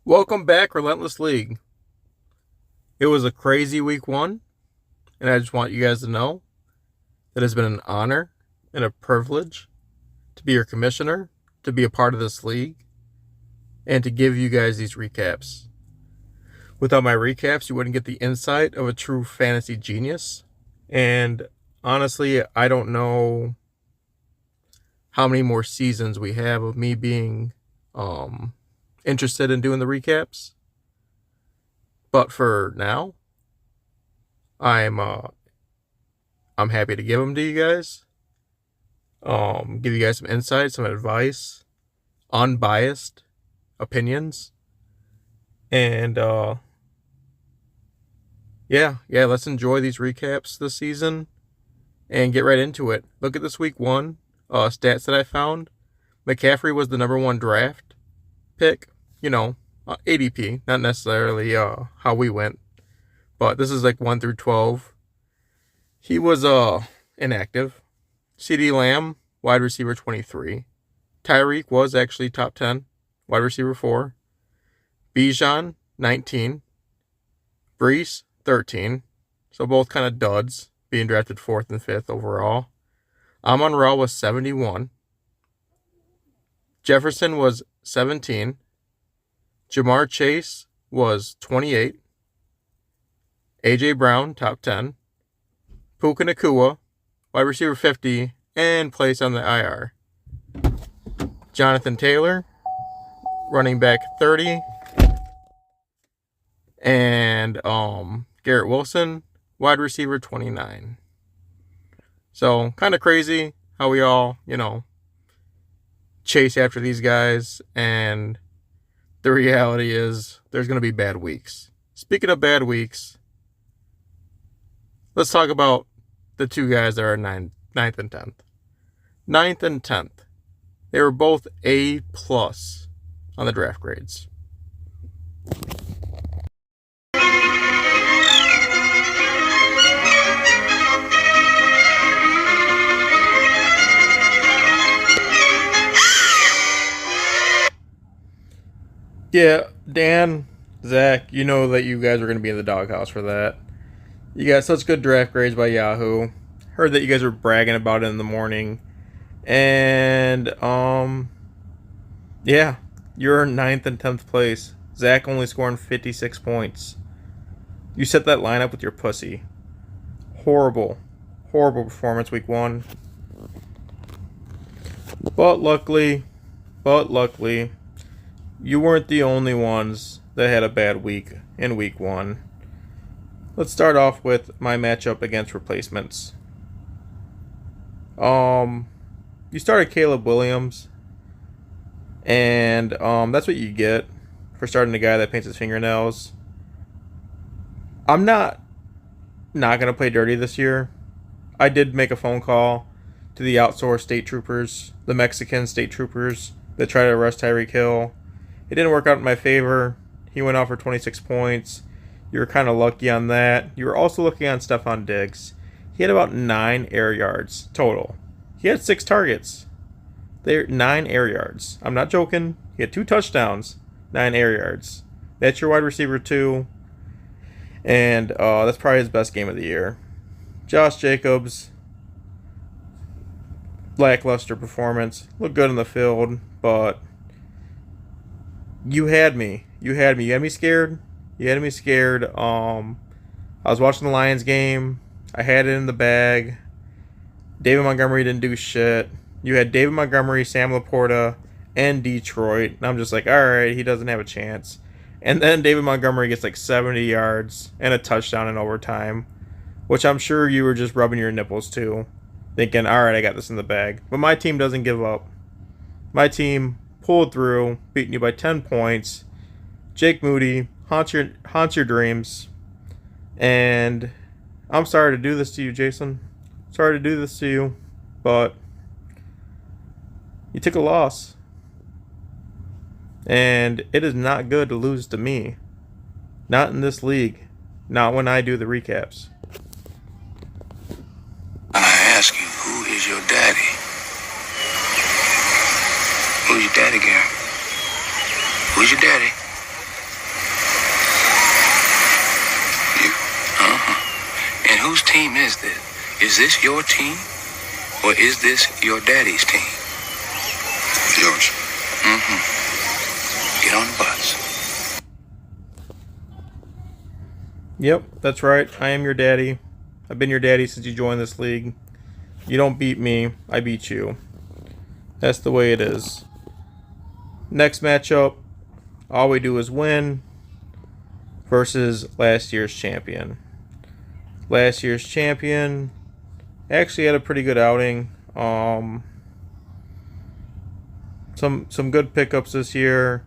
Welcome back, Relentless League. It was a crazy week one, and I just want you guys to know that it's been an honor and a privilege to be your commissioner, to be a part of this league, and to give you guys these recaps. Without my recaps, you wouldn't get the insight of a true fantasy genius. And honestly, I don't know how many more seasons we have of me being interested in doing the recaps. But for now, I'm happy to give them to you guys. Give you guys some insight, some advice, unbiased opinions, and let's enjoy these recaps this season and get right into it. Look at this week one stats that I found. McCaffrey was the number one draft pick. ADP, not necessarily how we went, but this is like 1 through 12. He was inactive. CeeDee Lamb, wide receiver 23. Tyreek was actually top 10, wide receiver 4. Bijan, 19. Brees, 13. So both kind of duds, being drafted 4th and 5th overall. Amon-Ra was 71. Jefferson was 17. Jamar Chase was 28. A.J. Brown, top 10. Puka Nacua, wide receiver 50, and placed on the IR. Jonathan Taylor, running back 30. And Garrett Wilson, wide receiver 29. So, kind of crazy how we all, chase after these guys, and the reality is there's going to be bad weeks. Speaking of bad weeks, let's talk about the two guys that are 9th and 10th. 9th and 10th. They were both A+ on the draft grades. Yeah, Dan, Zach, you know that you guys are going to be in the doghouse for that. You got such good draft grades by Yahoo. Heard that you guys were bragging about it in the morning. And, you're 9th and 10th place. Zach only scoring 56 points. You set that lineup with your pussy. Horrible performance week one. But luckily, you weren't the only ones that had a bad week in week one. Let's start off with my matchup against replacements. You started Caleb Williams, and that's what you get for starting a guy that paints his fingernails. I'm not gonna play dirty this year. I did make a phone call to the outsourced state troopers, the Mexican state troopers that try to arrest Tyreek Hill. It didn't work out in my favor. He went off for 26 points. You were kind of lucky on that. You were also lucky on Stephon Diggs. He had about 9 air yards total. He had 6 targets. They're 9 air yards. I'm not joking. He had 2 touchdowns, 9 air yards. That's your wide receiver 2. And that's probably his best game of the year. Josh Jacobs, lackluster performance. Looked good in the field, but you had me. You had me scared. I was watching the Lions game. I had it in the bag. David Montgomery didn't do shit. You had David Montgomery, Sam Laporta, and Detroit. And I'm just like, all right, he doesn't have a chance. And then David Montgomery gets like 70 yards and a touchdown in overtime, which I'm sure you were just rubbing your nipples to, thinking, all right, I got this in the bag. But my team doesn't give up. My team pulled through, beating you by 10 points. Jake Moody, haunt your dreams. And I'm sorry to do this to you, Jason. Sorry to do this to you, but you took a loss. And it is not good to lose to me. Not in this league. Not when I do the recaps. And I ask you, who is your daddy? Who's your daddy, Gary? Who's your daddy? is this? Is this your team? Or is this your daddy's team? Yours. Mm-hmm. Get on the bus. Yep, that's right. I am your daddy. I've been your daddy since you joined this league. You don't beat me, I beat you. That's the way it is. Next matchup, all we do is win versus last year's champion. Last year's champion actually had a pretty good outing. Some good pickups this year,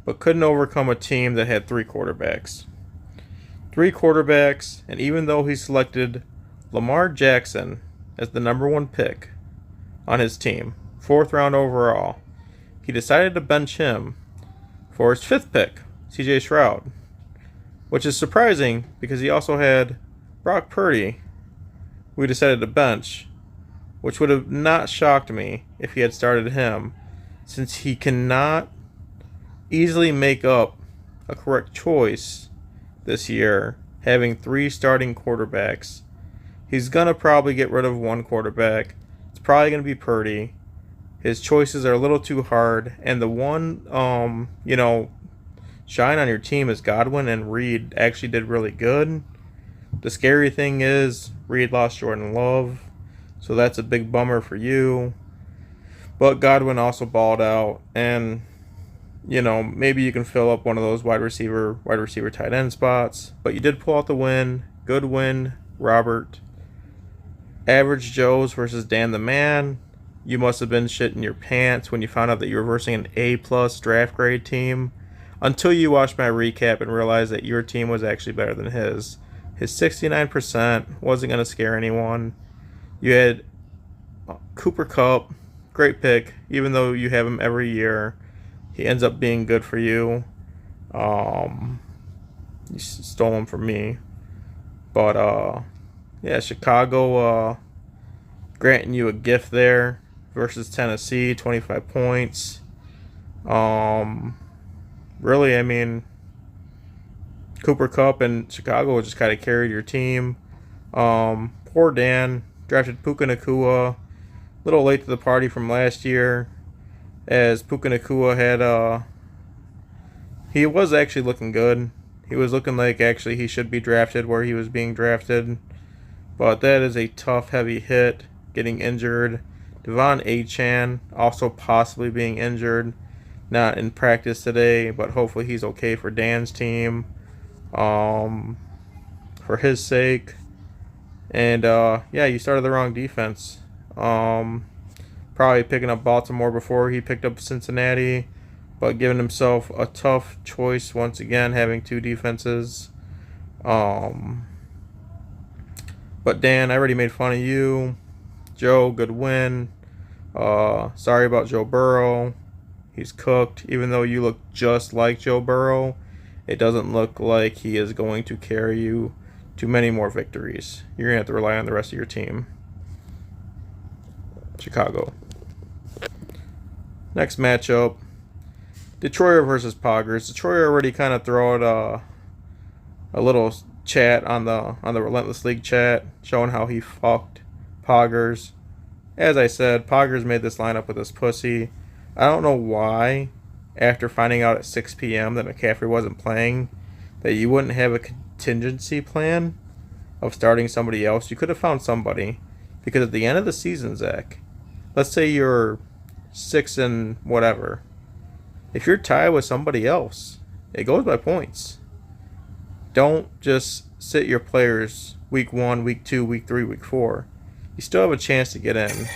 but couldn't overcome a team that had three quarterbacks. And even though he selected Lamar Jackson as the number one pick on his team, 4th round overall, he decided to bench him for his 5th pick, CJ Stroud, which is surprising because he also had Brock Purdy, who he decided to bench, which would have not shocked me if he had started him, since he cannot easily make up a correct choice this year, having 3 starting quarterbacks. He's going to probably get rid of one quarterback. It's probably going to be Purdy. His choices are a little too hard, and the one, shine on your team is Godwin, and Reed actually did really good. The scary thing is Reed lost Jordan Love, so that's a big bummer for you. But Godwin also balled out, and maybe you can fill up one of those wide receiver tight end spots. But you did pull out the win. Good win, Robert. Average Joe's versus Dan the Man. You must have been shitting your pants when you found out that you were versing an A+ draft grade team, until you watched my recap and realized that your team was actually better than his. His 69% wasn't going to scare anyone. You had Cooper Kupp, great pick, even though you have him every year. He ends up being good for you. You stole him from me. But, Chicago granting you a gift there versus Tennessee, 25 points. Really, I mean, Cooper Kupp and Chicago just kind of carried your team. Poor Dan drafted Puka Nacua, a little late to the party from last year, as Puka Nacua had he was actually looking good. He was looking like actually he should be drafted where he was being drafted, but that is a tough, heavy hit, getting injured. Devon Achane also possibly being injured, not in practice today, but hopefully he's okay for Dan's team, for his sake. And you started the wrong defense. Probably picking up Baltimore before he picked up Cincinnati, but giving himself a tough choice once again, having 2 defenses. But Dan, I already made fun of you. Joe, good win. Sorry about Joe Burrow. He's cooked. Even though you look just like Joe Burrow, it doesn't look like he is going to carry you to many more victories. You're going to have to rely on the rest of your team. Chicago. Next matchup, Detroit versus Poggers. Detroit already kind of throw out a little chat on the Relentless League chat, showing how he fucked Poggers. As I said, Poggers made this lineup with this pussy. I don't know why, after finding out at 6 p.m. that McCaffrey wasn't playing, that you wouldn't have a contingency plan of starting somebody else. You could have found somebody, because at the end of the season, Zach, let's say you're 6 and whatever. If you're tied with somebody else, it goes by points. Don't just sit your players week 1, week 2, week 3, week 4. You still have a chance to get in.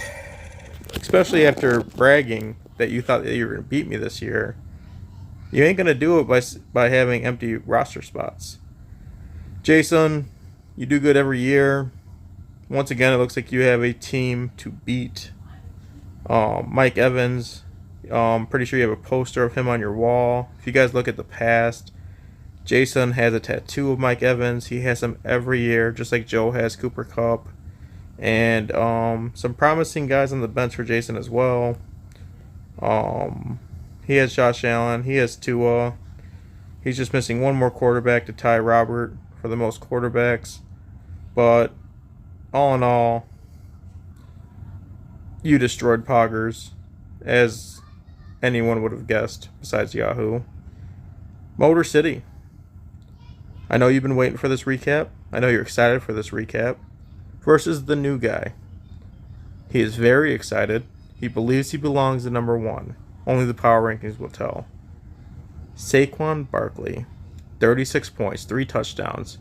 Especially after bragging that you thought that you were going to beat me this year. You ain't going to do it by having empty roster spots. Jason, you do good every year. Once again, it looks like you have a team to beat. Mike Evans, pretty sure you have a poster of him on your wall. If you guys look at the past, Jason has a tattoo of Mike Evans. He has him every year, just like Joe has Cooper Kupp. And some promising guys on the bench for Jason as well. He has Josh Allen. He has Tua. He's just missing one more quarterback to tie Robert for the most quarterbacks. But all in all, you destroyed Poggers, as anyone would have guessed besides Yahoo. Motor City. I know you've been waiting for this recap. I know you're excited for this recap. Versus the new guy. He is very excited. He believes he belongs at number 1. Only the power rankings will tell. Saquon Barkley. 36 points, 3 touchdowns.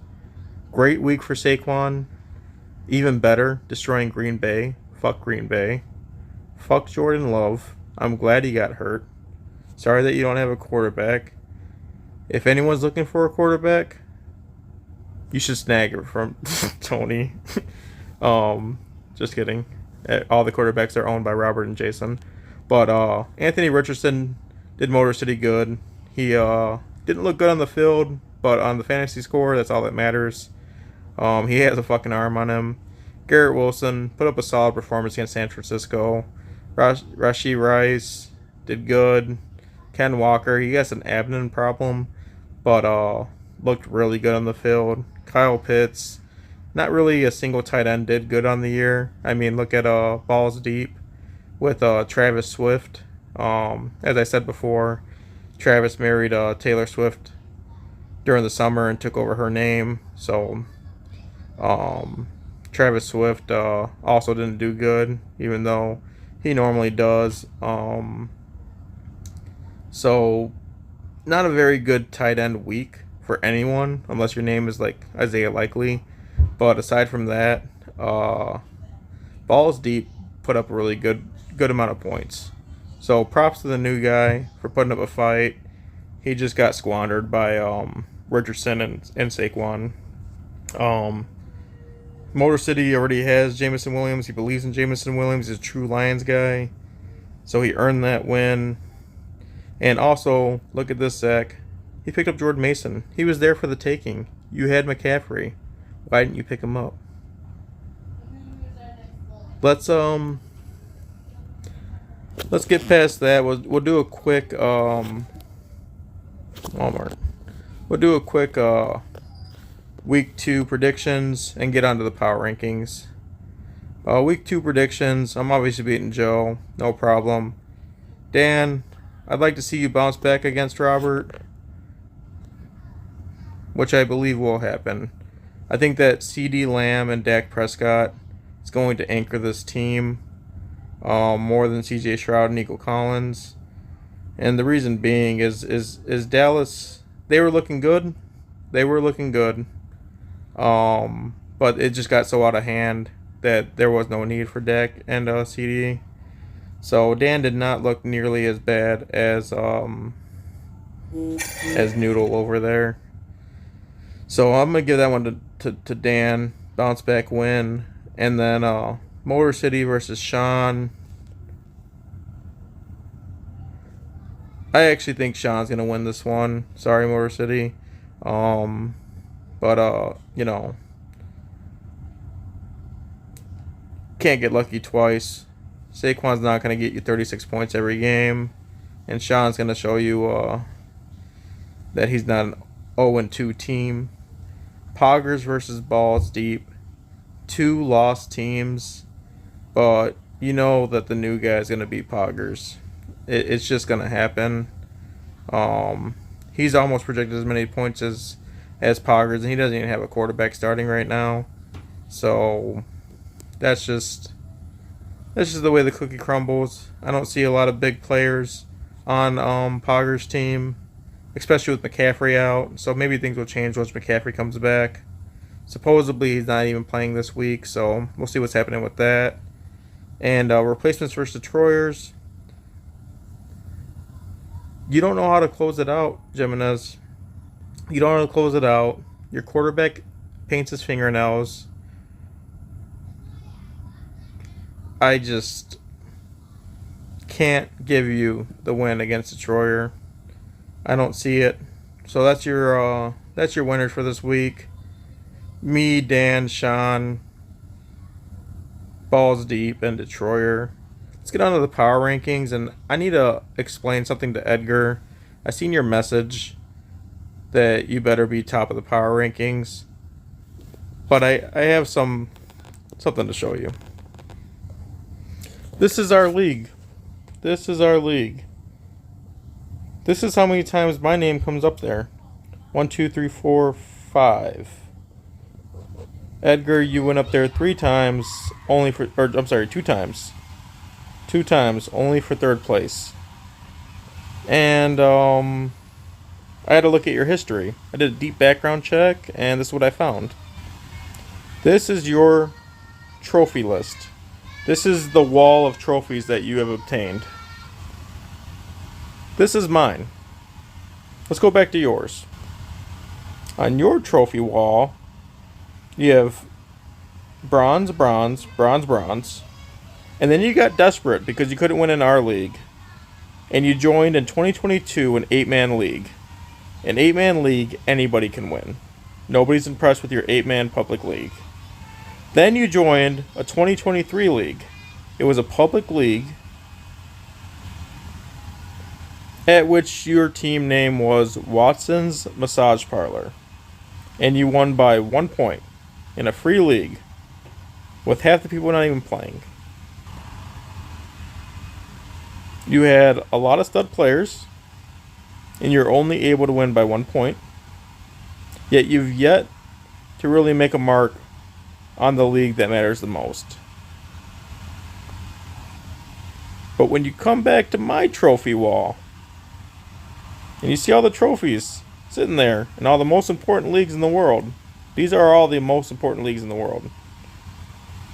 Great week for Saquon. Even better, destroying Green Bay. Fuck Green Bay. Fuck Jordan Love. I'm glad he got hurt. Sorry that you don't have a quarterback. If anyone's looking for a quarterback, you should snag it from Tony. Just kidding. All the quarterbacks are owned by Robert and Jason. But Anthony Richardson did Motor City good. He didn't look good on the field, but on the fantasy score, that's all that matters. He has a fucking arm on him. Garrett Wilson put up a solid performance against San Francisco. Rashee Rice did good. Ken Walker, he has an abdomen problem, but looked really good on the field. Kyle Pitts, not really a single tight end, did good on the year. I mean, look at Balls Deep with Travis Swift. As I said before, Travis married Taylor Swift during the summer and took over her name. So Travis Swift also didn't do good, even though he normally does. So not a very good tight end week for anyone, unless your name is like Isaiah Likely. But aside from that, Balls Deep put up a really good amount of points. So props to the new guy for putting up a fight. He just got squandered by Richardson and Saquon. Motor City already has Jameson Williams. He believes in Jameson Williams. He's a true Lions guy. So he earned that win. And also, look at this, Zach. He picked up Jordan Mason. He was there for the taking. You had McCaffrey. Why didn't you pick him up? Let's get past that. We'll do a quick Walmart. We'll do a quick week 2 predictions and get onto the power rankings. Week 2 predictions. I'm obviously beating Joe. No problem. Dan, I'd like to see you bounce back against Robert, which I believe will happen. I think that CeeDee Lamb and Dak Prescott is going to anchor this team more than CJ Stroud and Nico Collins. And the reason being is Dallas, they were looking good. But it just got so out of hand that there was no need for Dak and CeeDee. So Dan did not look nearly as bad as Noodle over there. So I'm gonna give that one to Dan, bounce back win, and then Motor City versus Sean. I actually think Sean's gonna win this one. Sorry, Motor City, but you know, can't get lucky twice. Saquon's not going to get you 36 points every game. And Sean's going to show you that he's not an 0-2 team. Poggers versus Balls Deep. 2 lost teams. But you know that the new guy is going to beat Poggers. It's just going to happen. He's almost projected as many points as Poggers. And he doesn't even have a quarterback starting right now. So that's just the way the cookie crumbles. I don't see a lot of big players on Poggers' team, especially with McCaffrey out. So maybe things will change once McCaffrey comes back. Supposedly he's not even playing this week, so we'll see what's happening with that. And replacements versus Detroiters. You don't know how to close it out, Jimenez. You don't know how to close it out. Your quarterback paints his fingernails. I just can't give you the win against Detroiter. I don't see it. So that's your winners for this week. Me, Dan, Sean, Balls Deep, and Detroiter. Let's get on to the power rankings, and I need to explain something to Edgar. I seen your message that you better be top of the power rankings, but I have some something to show you. This is our league. This is our league. This is how many times my name comes up there. 1, 2, 3, 4, 5. Edgar, you went up there 3 times, only for, or I'm sorry, 2 times. 2 times, only for 3rd place. And, I had to look at your history. I did a deep background check, and this is what I found. This is your trophy list. This is the wall of trophies that you have obtained. This is mine. Let's go back to yours. On your trophy wall, you have bronze, bronze, bronze, bronze. And then you got desperate because you couldn't win in our league. And you joined in 2022 an 8-man league. An 8-man league, anybody can win. Nobody's impressed with your 8-man public league. Then you joined a 2023 league. It was a public league at which your team name was Watson's Massage Parlor. And you won by 1 point in a free league with half the people not even playing. You had a lot of stud players, and you're only able to win by 1 point. Yet you've yet to really make a mark on the league that matters the most. But when you come back to my trophy wall, and you see all the trophies sitting there, and all the most important leagues in the world, these are all the most important leagues in the world,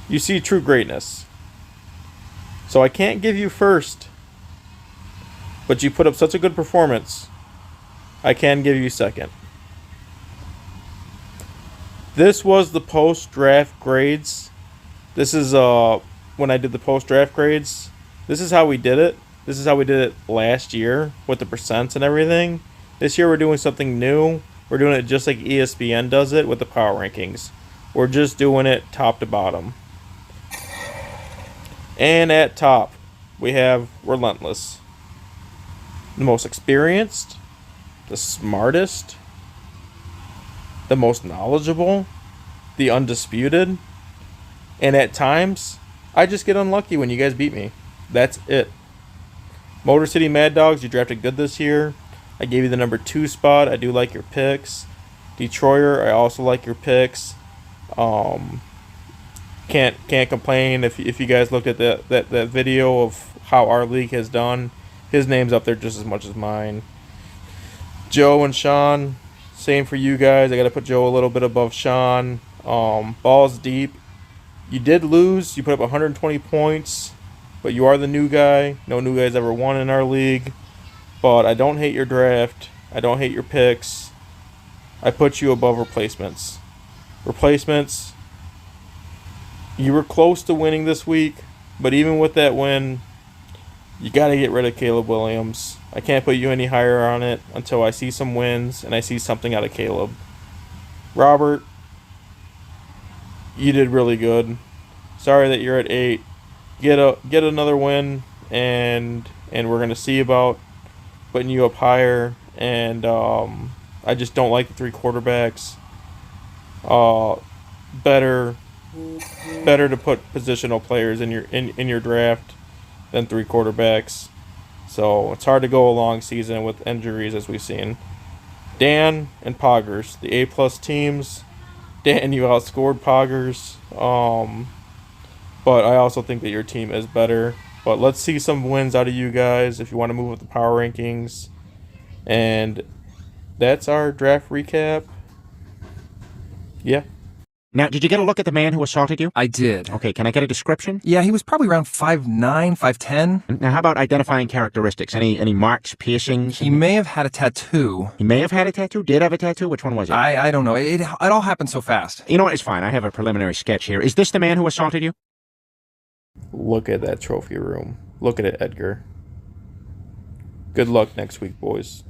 you see true greatness. So I can't give you first, but you put up such a good performance, I can give you second. This was the post-draft grades. This is when I did the post-draft grades. This is how we did it. This is how we did it last year with the percents and everything. This year we're doing something new. We're doing it just like ESPN does it with the power rankings. We're just doing it top to bottom. And at top, we have Relentless. The most experienced, the smartest, the most knowledgeable, the undisputed. And at times, I just get unlucky when you guys beat me. That's it. Motor City Mad Dogs, you drafted good this year. I gave you the number 2 spot. I do like your picks. Detroiter, I also like your picks. Can't complain if you guys looked at that video of how our league has done. His name's up there just as much as mine. Joe and Sean, same for you guys. I got to put Joe a little bit above Sean. Balls deep. You did lose. You put up 120 points, but you are the new guy. No new guys ever won in our league. But I don't hate your draft. I don't hate your picks. I put you above replacements. Replacements, you were close to winning this week, but even with that win, you got to get rid of Caleb Williams. I can't put you any higher on it until I see some wins and I see something out of Caleb. Robert, you did really good. Sorry that you're at 8. Get another win, and we're gonna see about putting you up higher. And I just don't like the 3 quarterbacks. Better to put positional players in your draft than 3 quarterbacks. So it's hard to go a long season with injuries, as we've seen. Dan and Poggers, the A+ teams. Dan, you outscored Poggers. But I also think that your team is better. But let's see some wins out of you guys if you want to move with the power rankings. And that's our draft recap. Yeah. Now, did you get a look at the man who assaulted you? I did. Okay, can I get a description? Yeah, he was probably around 5'9", 5'10". Now, how about identifying characteristics? Any marks, piercings? He may have had a tattoo. He may have had a tattoo? Did have a tattoo? Which one was it? I don't know. It all happened so fast. You know what? It's fine. I have a preliminary sketch here. Is this the man who assaulted you? Look at that trophy room. Look at it, Edgar. Good luck next week, boys.